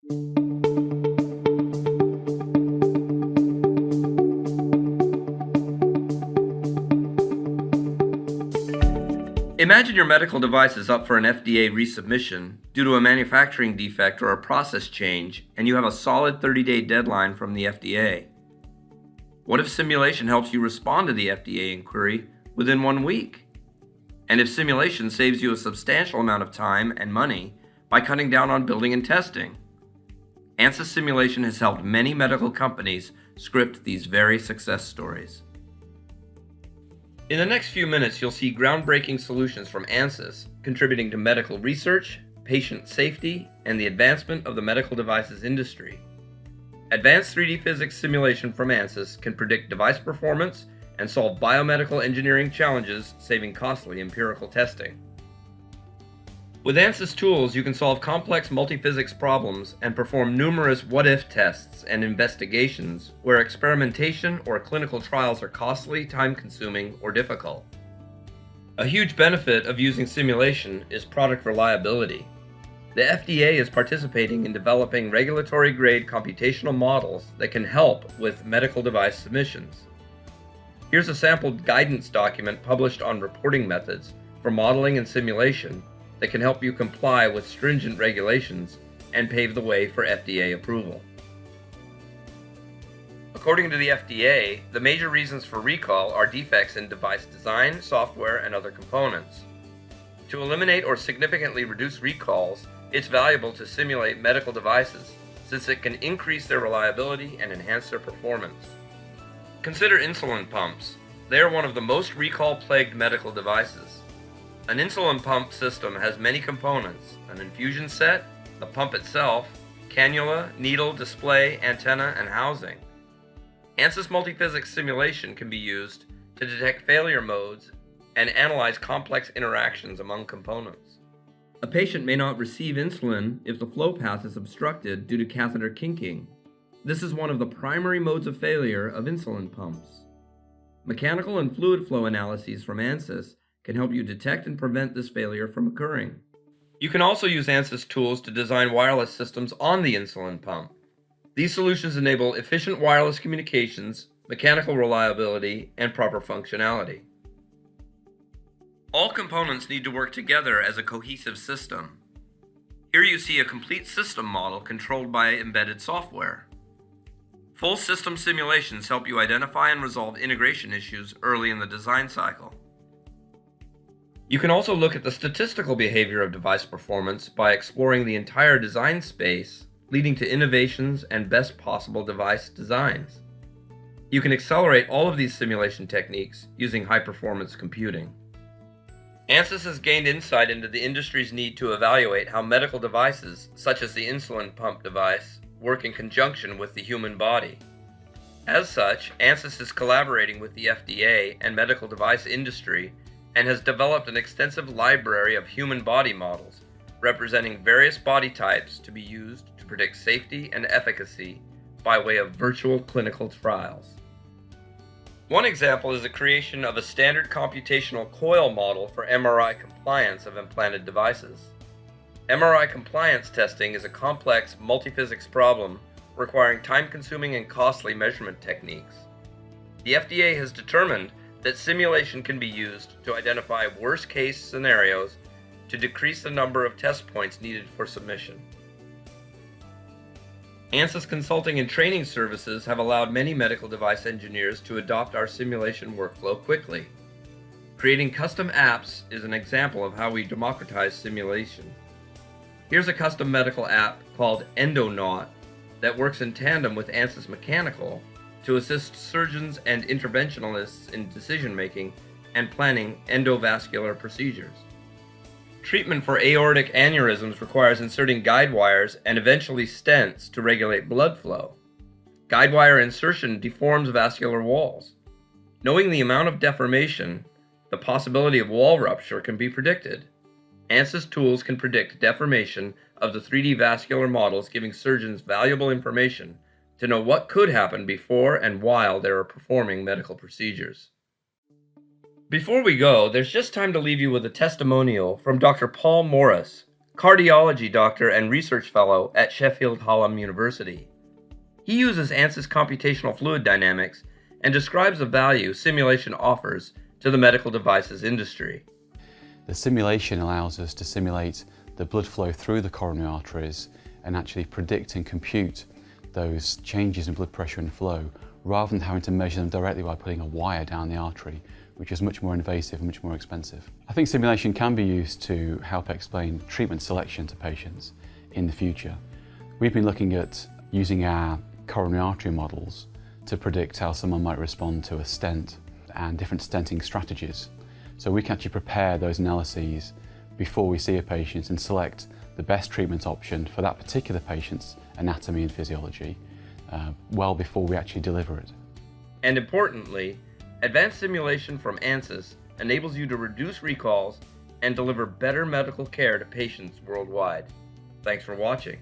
Imagine your medical device is up for an FDA resubmission due to a manufacturing defect or a process change, and you have a solid 30-day deadline from the FDA. What if simulation helps you respond to the FDA inquiry within 1 week? And if simulation saves you a substantial amount of time and money by cutting down on building and testing? ANSYS simulation has helped many medical companies script these very success stories. In the next few minutes, you'll see groundbreaking solutions from ANSYS contributing to medical research, patient safety, and the advancement of the medical devices industry. Advanced 3D physics simulation from ANSYS can predict device performance and solve biomedical engineering challenges, saving costly empirical testing. With ANSYS tools, you can solve complex multiphysics problems and perform numerous what-if tests and investigations where experimentation or clinical trials are costly, time-consuming, or difficult. A huge benefit of using simulation is product reliability. The FDA is participating in developing regulatory-grade computational models that can help with medical device submissions. Here's a sample guidance document published on reporting methods for modeling and simulation that can help you comply with stringent regulations and pave the way for FDA approval. According to the FDA, the major reasons for recall are defects in device design, software, and other components. To eliminate or significantly reduce recalls, it's valuable to simulate medical devices since it can increase their reliability and enhance their performance. Consider insulin pumps. They are one of the most recall-plagued medical devices. An insulin pump system has many components: an infusion set, the pump itself, cannula, needle, display, antenna, and housing. ANSYS multiphysics simulation can be used to detect failure modes and analyze complex interactions among components. A patient may not receive insulin if the flow path is obstructed due to catheter kinking. This is one of the primary modes of failure of insulin pumps. Mechanical and fluid flow analyses from ANSYS can help you detect and prevent this failure from occurring. You can also use ANSYS tools to design wireless systems on the insulin pump. These solutions enable efficient wireless communications, mechanical reliability, and proper functionality. All components need to work together as a cohesive system. Here you see a complete system model controlled by embedded software. Full system simulations help you identify and resolve integration issues early in the design cycle. You can also look at the statistical behavior of device performance by exploring the entire design space, leading to innovations and best possible device designs. You can accelerate all of these simulation techniques using high-performance computing. ANSYS has gained insight into the industry's need to evaluate how medical devices, such as the insulin pump device, work in conjunction with the human body. As such, ANSYS is collaborating with the FDA and medical device industry and has developed an extensive library of human body models representing various body types to be used to predict safety and efficacy by way of virtual clinical trials. One example is the creation of a standard computational coil model for MRI compliance of implanted devices. MRI compliance testing is a complex multiphysics problem requiring time-consuming and costly measurement techniques. The FDA has determined that simulation can be used to identify worst-case scenarios to decrease the number of test points needed for submission. ANSYS consulting and training services have allowed many medical device engineers to adopt our simulation workflow quickly. Creating custom apps is an example of how we democratize simulation. Here's a custom medical app called EndoNaut that works in tandem with ANSYS Mechanical to assist surgeons and interventionalists in decision-making and planning endovascular procedures. Treatment for aortic aneurysms requires inserting guide wires and eventually stents to regulate blood flow. Guide wire insertion deforms vascular walls. Knowing the amount of deformation, the possibility of wall rupture can be predicted. ANSYS tools can predict deformation of the 3D vascular models, giving surgeons valuable information to know what could happen before and while they are performing medical procedures. Before we go, there's just time to leave you with a testimonial from Dr. Paul Morris, cardiology doctor and research fellow at Sheffield Hallam University. He uses ANSYS computational fluid dynamics and describes the value simulation offers to the medical devices industry. The simulation allows us to simulate the blood flow through the coronary arteries and actually predict and compute those changes in blood pressure and flow, rather than having to measure them directly by putting a wire down the artery, which is much more invasive and much more expensive. I think simulation can be used to help explain treatment selection to patients in the future. We've been looking at using our coronary artery models to predict how someone might respond to a stent and different stenting strategies. So we can actually prepare those analyses before we see a patient and select the best treatment option for that particular patient's anatomy and physiology well before we actually deliver it. And importantly, advanced simulation from ANSYS enables you to reduce recalls and deliver better medical care to patients worldwide. Thanks for watching.